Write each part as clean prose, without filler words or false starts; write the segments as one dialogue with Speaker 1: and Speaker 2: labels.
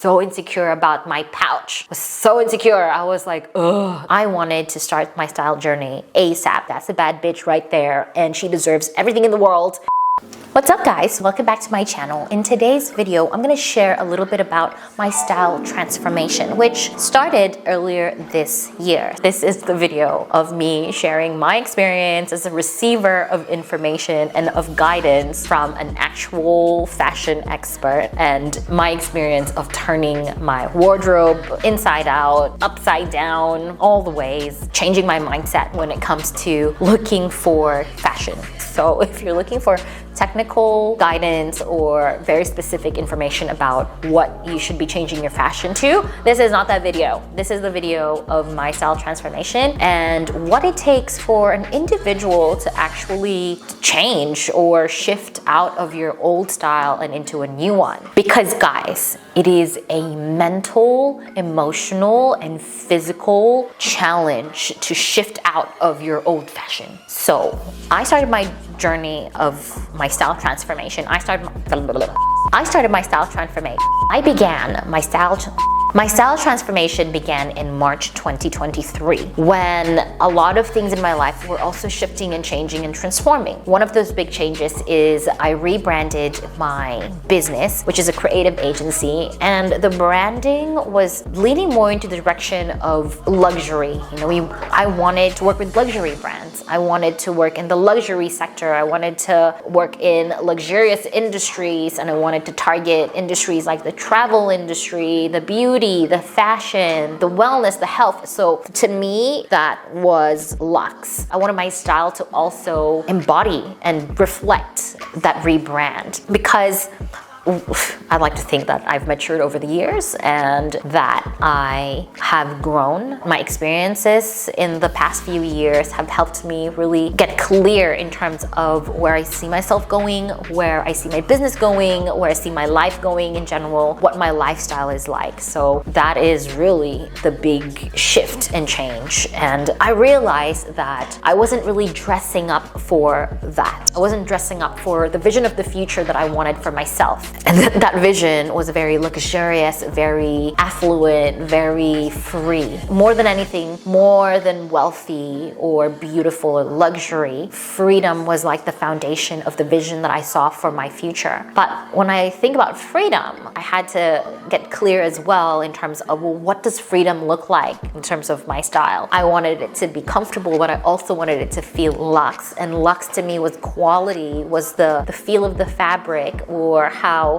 Speaker 1: so insecure about my pouch. I was so insecure. I was like, ugh. I wanted to start my style journey ASAP. That's a bad bitch right there, and she deserves everything in the world. What's up, guys? Welcome back to my channel. In today's video, I'm gonna share a little bit about my style transformation, which started earlier this year. This is the video of me sharing my experience as a receiver of information and of guidance from an actual fashion expert, and my experience of turning my wardrobe inside out, upside down, all the ways, changing my mindset when it comes to looking for fashion. So if you're looking for technical guidance or very specific information about what you should be changing your fashion to, this is not that video. This is the video of my style transformation and what it takes for an individual to actually change or shift out of your old style and into a new one. Because guys, it is a mental, emotional, and physical challenge to shift out of your old fashion. So I started my journey of my style transformation. I started my style transformation. My style transformation began in March 2023 when a lot of things in my life were also shifting and changing and transforming. One of those big changes is I rebranded my business, which is a creative agency, and the branding was leaning more into the direction of luxury. You know, I wanted to work with luxury brands. I wanted to work in the luxury sector. I wanted to work in luxurious industries, and I wanted to target industries like the travel industry, the beauty, the fashion, the wellness, the health. So to me, that was luxe. I wanted my style to also embody and reflect that rebrand, because I like to think that I've matured over the years and that I have grown. My experiences in the past few years have helped me really get clear in terms of where I see myself going, where I see my business going, where I see my life going in general, what my lifestyle is like. So that is really the big shift and change. And I realized that I wasn't really dressing up for that. I wasn't dressing up for the vision of the future that I wanted for myself. And that vision was very luxurious, very affluent, very free. More than anything, more than wealthy or beautiful or luxury, freedom was like the foundation of the vision that I saw for my future. But when I think about freedom, I had to get clear as well in terms of, well, what does freedom look like in terms of my style? I wanted it to be comfortable, but I also wanted it to feel luxe. And luxe to me was quality, was the feel of the fabric, or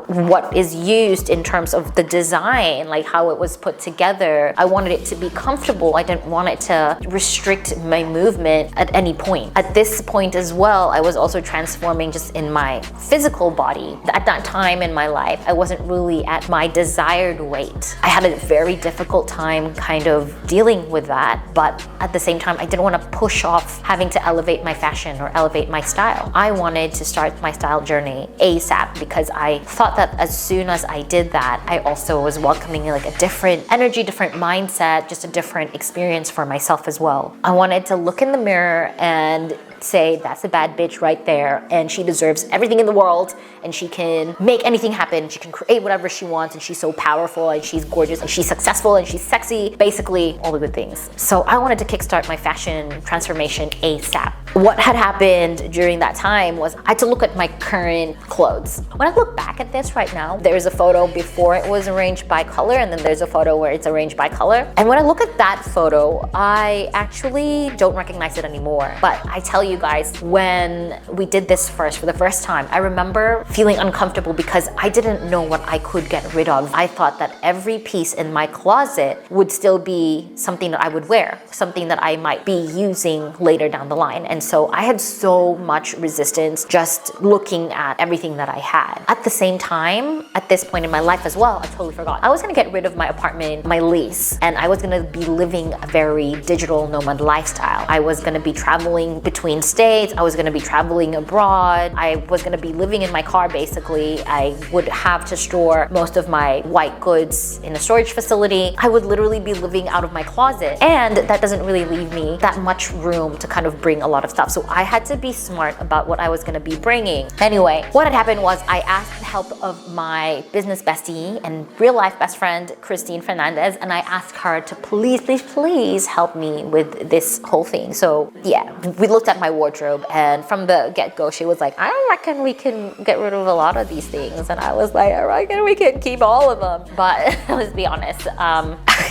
Speaker 1: what is used in terms of the design, like how it was put together. I wanted it to be comfortable. I didn't want it to restrict my movement at any point. At this point as well, I was also transforming just in my physical body. At that time in my life, I wasn't really at my desired weight. I had a very difficult time kind of dealing with that, but at the same time, I didn't want to push off having to elevate my fashion or elevate my style. I wanted to start my style journey ASAP because I thought that as soon as I did that, I also was welcoming like a different energy, different mindset, just a different experience for myself as well. I wanted to look in the mirror and say, that's a bad bitch right there, and she deserves everything in the world, and she can make anything happen. She can create whatever she wants, and she's so powerful, and she's gorgeous, and she's successful, and she's sexy. Basically, all the good things. So I wanted to kickstart my fashion transformation ASAP. What had happened during that time was I had to look at my current clothes. When I look back at this right now, there's a photo before it was arranged by color, and then there's a photo where it's arranged by color. And when I look at that photo, I actually don't recognize it anymore. But I tell you guys, when we did this for the first time, I remember feeling uncomfortable because I didn't know what I could get rid of. I thought that every piece in my closet would still be something that I would wear, something that I might be using later down the line. And so I had so much resistance just looking at everything that I had. At the same time, at this point in my life as well, I totally forgot. I was gonna get rid of my apartment, my lease, and I was gonna be living a very digital nomad lifestyle. I was gonna be traveling between in States. I was gonna be traveling abroad. I was gonna be living in my car basically. I would have to store most of my white goods in a storage facility. I would literally be living out of my closet, and that doesn't really leave me that much room to kind of bring a lot of stuff. So I had to be smart about what I was gonna be bringing. Anyway, what had happened was I asked the help of my business bestie and real life best friend, Kristine Fernandez, and I asked her to please help me with this whole thing. So yeah, we looked at my wardrobe, and from the get-go, she was like, I don't reckon we can get rid of a lot of these things. And I was like, I reckon we can keep all of them. But let's be honest,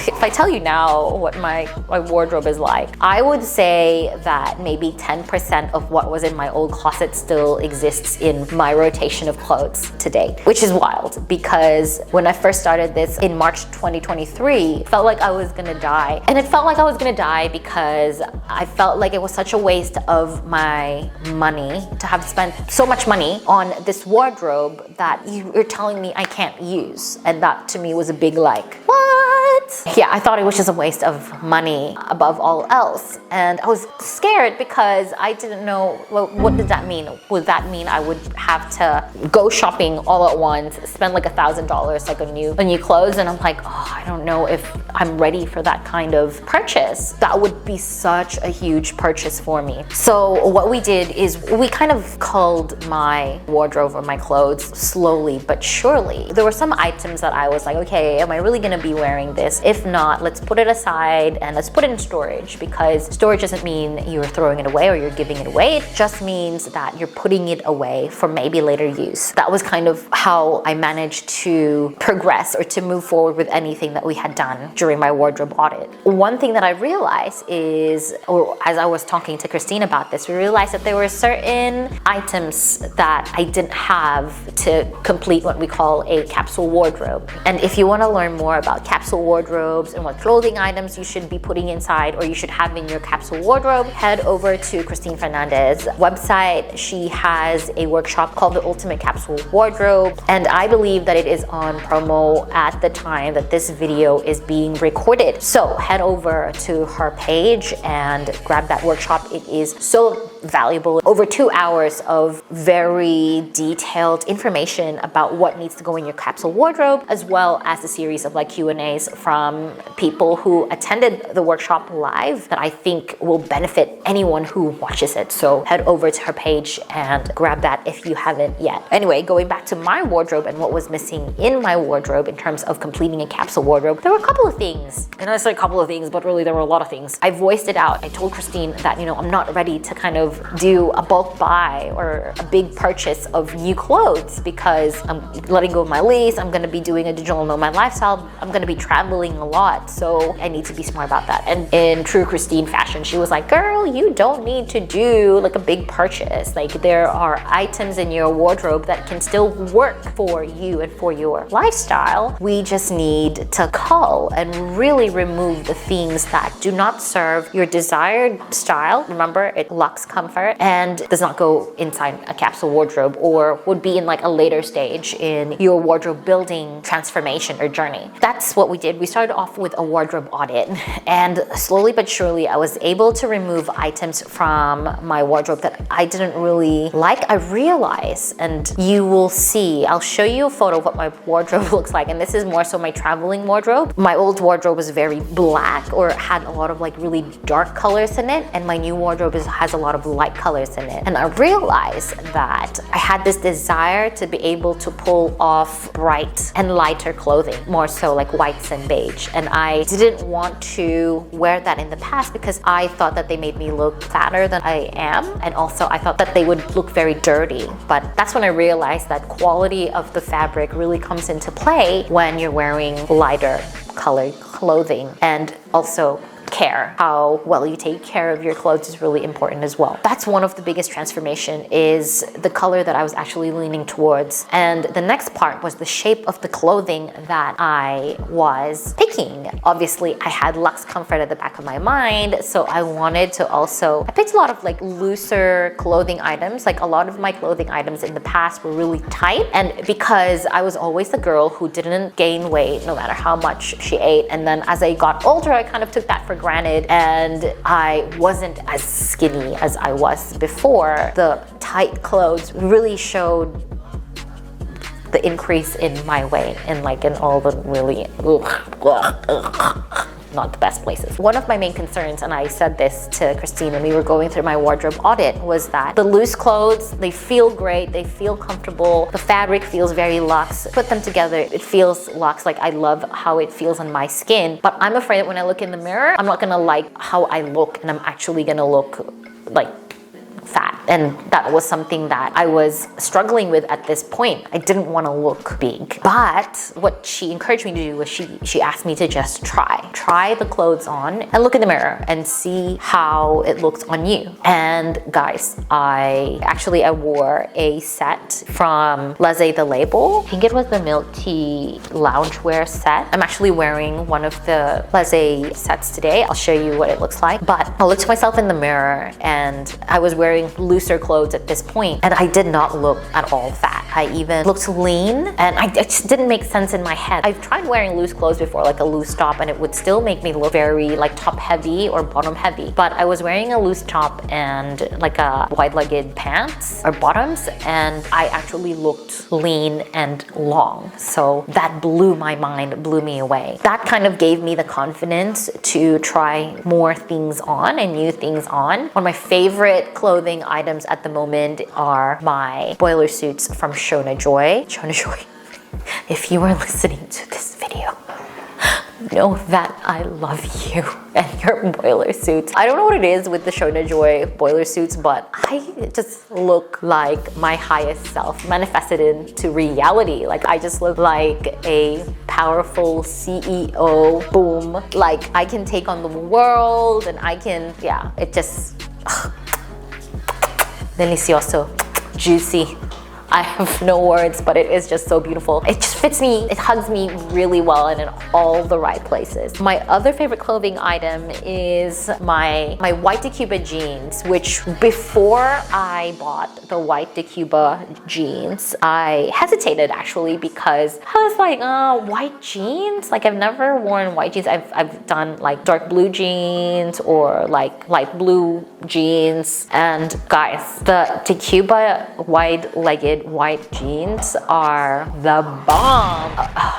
Speaker 1: if I tell you now what my wardrobe is like, I would say that maybe 10% of what was in my old closet still exists in my rotation of clothes today, which is wild because when I first started this in March 2023, it felt like I was gonna die. And it felt like I was gonna die because I felt like it was such a waste of my money to have spent so much money on this wardrobe that you're telling me I can't use. And that to me was a big like, what? Yeah, I thought it was just a waste of money above all else. And I was scared because I didn't know, well, what did that mean? Would that mean I would have to go shopping all at once, spend like $1,000 like on new clothes? And I'm like, oh, I don't know if I'm ready for that kind of purchase. That would be such a huge purchase for me. So what we did is we kind of culled my wardrobe or my clothes slowly but surely. There were some items that I was like, okay, am I really gonna be wearing this? If not, let's put it aside and let's put it in storage, because storage doesn't mean you're throwing it away or you're giving it away. It just means that you're putting it away for maybe later use. That was kind of how I managed to progress or to move forward with anything that we had done during my wardrobe audit. One thing that I realized is, or as I was talking to Kristine about this, we realized that there were certain items that I didn't have to complete what we call a capsule wardrobe. And if you want to learn more about capsule wardrobes and what clothing items you should be putting inside or you should have in your capsule wardrobe, head over to Kristine Fernandez's website. She has a workshop called the Ultimate Capsule Wardrobe, and I believe that it is on promo at the time that this video is being recorded. So head over to her page and grab that workshop. It is so valuable. Over 2 hours of very detailed information about what needs to go in your capsule wardrobe, as well as a series of like Q&As from people who attended the workshop live that I think will benefit anyone who watches it. So head over to her page and grab that if you haven't yet. Anyway, going back to my wardrobe and what was missing in my wardrobe in terms of completing a capsule wardrobe, there were a couple of things. And I said a couple of things, but really there were a lot of things. I voiced it out. I told Kristine that, I'm not ready to kind of do a bulk buy or a big purchase of new clothes because I'm letting go of my lease. I'm going to be doing a digital nomad lifestyle. I'm going to be traveling a lot. So I need to be smart about that. And in true Kristine fashion, she was like, girl, you don't need to do like a big purchase. Like there are items in your wardrobe that can still work for you and for your lifestyle. We just need to cull and really remove the things that do not serve your desired style. Remember, it lacks comfort and does not go inside a capsule wardrobe or would be in like a later stage in your wardrobe building transformation or journey. That's what we did. We started off with a wardrobe audit, and slowly but surely I was able to remove items from my wardrobe that I didn't really like. I realized, and you will see, I'll show you a photo of what my wardrobe looks like, and this is more so my traveling wardrobe. My old wardrobe was very black or had a lot of like really dark colors in it, and my new wardrobe has a lot of light colors in it. And I realized that I had this desire to be able to pull off bright and lighter clothing, more so like whites and beige. And I didn't want to wear that in the past because I thought that they made me look fatter than I am, and also I thought that they would look very dirty. But that's when I realized that quality of the fabric really comes into play when you're wearing lighter colored clothing, and also care. How well you take care of your clothes is really important as well. That's one of the biggest transformation, is the color that I was actually leaning towards. And the next part was the shape of the clothing that I was picking. Obviously, I had luxe comfort at the back of my mind, so I wanted to also, I picked a lot of like looser clothing items. Like a lot of my clothing items in the past were really tight, and because I was always the girl who didn't gain weight no matter how much she ate, and then as I got older, I kind of took that for granted and I wasn't as skinny as I was before, the tight clothes really showed the increase in my weight and like in all the really not the best places. One of my main concerns, and I said this to Kristine when we were going through my wardrobe audit, was that the loose clothes, they feel great, they feel comfortable, the fabric feels very luxe. Put them together, it feels luxe, like I love how it feels on my skin, but I'm afraid that when I look in the mirror, I'm not gonna like how I look and I'm actually gonna look like fat. And that was something that I was struggling with at this point. I didn't want to look big. But what she encouraged me to do was she asked me to just try the clothes on and look in the mirror and see how it looks on you. And guys, I wore a set from Laissez the Label. I think it was the milk tea loungewear set. I'm actually wearing one of the Laissez sets today. I'll show you what it looks like. But I looked at myself in the mirror and I was wearing looser clothes at this point and I did not look at all fat. I even looked lean and it just didn't make sense in my head. I've tried wearing loose clothes before, like a loose top, and it would still make me look very like top heavy or bottom heavy. But I was wearing a loose top and like a wide-legged pants or bottoms, and I actually looked lean and long. So that blew my mind, blew me away. That kind of gave me the confidence to try more things on and new things on. One of my favorite clothing items at the moment are my boiler suits from Shona Joy. Shona Joy, if you are listening to this video, know that I love you and your boiler suits. I don't know what it is with the Shona Joy boiler suits, but I just look like my highest self manifested into reality. Like I just look like a powerful CEO, boom. Like I can take on the world and I can, yeah, it just, delicioso, juicy. I have no words, but it is just so beautiful. It just fits me, it hugs me really well and in all the right places. My other favorite clothing item is my white de Cuba jeans, which before I bought the white de Cuba jeans, I hesitated actually because I was like, white jeans? Like I've never worn white jeans. I've done like dark blue jeans or like light blue jeans. And guys, the de Cuba wide-legged white jeans are the bomb.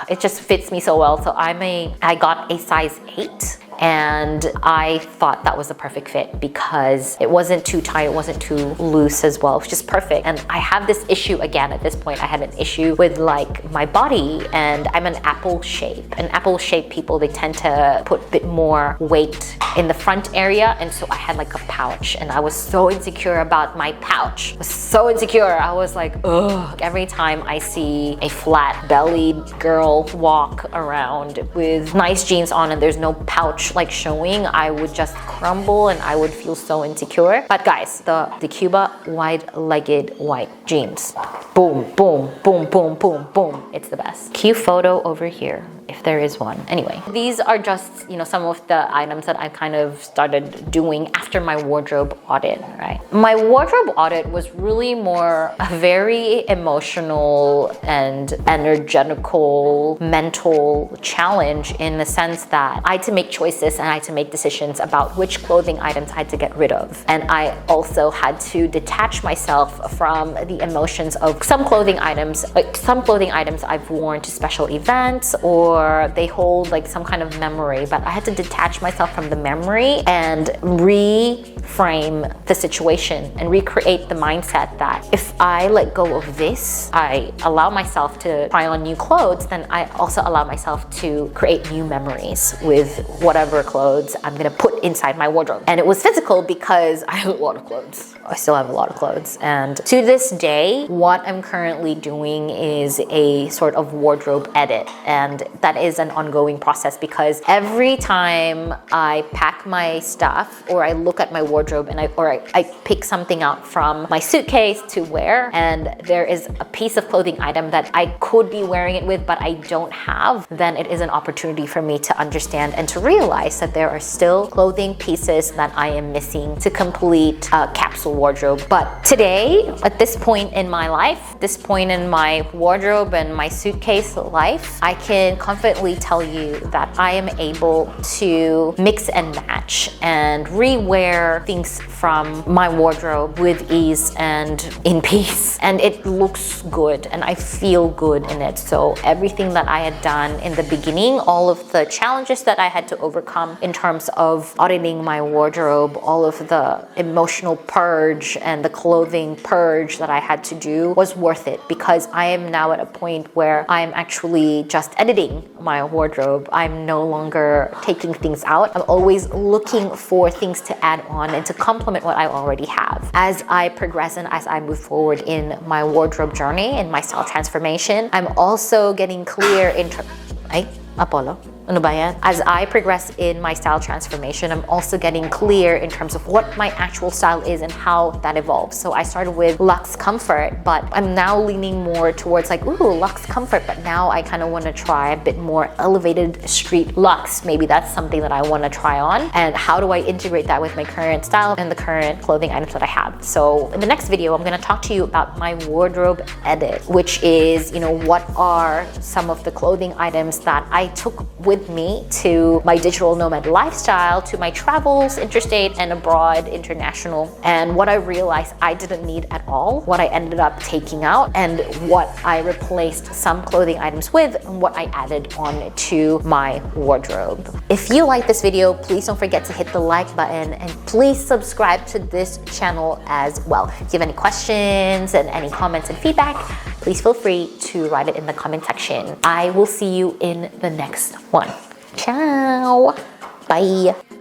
Speaker 1: It just fits me so well. So I got a size 8 and I thought that was the perfect fit because it wasn't too tight, it wasn't too loose as well. It was just perfect. And I have this issue again at this point. I had an issue with like my body, and I'm an apple shape. And apple shaped people, they tend to put a bit more weight in the front area, and so I had like a pouch and I was so insecure about my pouch. I was so insecure. I was like, ugh. Every time I see a flat bellied girl walk around with nice jeans on and there's no pouch like showing, I would just crumble and I would feel so insecure. But guys, the Cuba wide-legged white jeans, boom, boom, boom, boom, boom, boom. It's the best. Cue photo over here, if there is one. Anyway, these are just, you know, some of the items that I kind of started doing after my wardrobe audit, right? My wardrobe audit was really more a very emotional and energetical, mental challenge in the sense that I had to make choices and I had to make decisions about which clothing items I had to get rid of. And I also had to detach myself from the emotions of some clothing items. Like some clothing items I've worn to special events or they hold like some kind of memory, but I had to detach myself from the memory and reframe the situation and recreate the mindset that if I let go of this, I allow myself to try on new clothes, then I also allow myself to create new memories with whatever clothes I'm gonna put inside my wardrobe. And it was physical because I have a lot of clothes. I still have a lot of clothes. And to this day, what I'm currently doing is a sort of wardrobe edit. And that is an ongoing process because every time I pack my stuff or I look at my wardrobe and I pick something out from my suitcase to wear, and there is a piece of clothing item that I could be wearing it with but I don't have, then it is an opportunity for me to understand and to realize that there are still clothing pieces that I am missing to complete a capsule wardrobe. But today, at this point in my life, this point in my wardrobe and my suitcase life, I can confidently tell you that I am able to mix and match and rewear things from my wardrobe with ease and in peace. And it looks good and I feel good in it. So everything that I had done in the beginning, all of the challenges that I had to overcome in terms of auditing my wardrobe, all of the emotional purge and the clothing purge that I had to do was worth it, because I am now at a point where I'm actually just editing my wardrobe. I'm no longer taking things out. I'm always looking for things to add on and to complement what I already have. As I progress and as I move forward in my wardrobe journey and my style transformation, I'm also getting clear in Apollo. Ano ba yan? As I progress in my style transformation, I'm also getting clear in terms of what my actual style is and how that evolves. So I started with luxe comfort, but I'm now leaning more towards like, ooh, luxe comfort, but now I kind of want to try a bit more elevated street luxe. Maybe that's something that I want to try on. And how do I integrate that with my current style and the current clothing items that I have? So in the next video, I'm going to talk to you about my wardrobe edit, which is, what are some of the clothing items that I took with me to my digital nomad lifestyle, to my travels, interstate and abroad, international, and what I realized I didn't need at all, what I ended up taking out, and what I replaced some clothing items with, and what I added on to my wardrobe. If you like this video, please don't forget to hit the like button and please subscribe to this channel as well. If you have any questions and any comments and feedback, please feel free to write it in the comment section. I will see you in the next one. Ciao. Bye.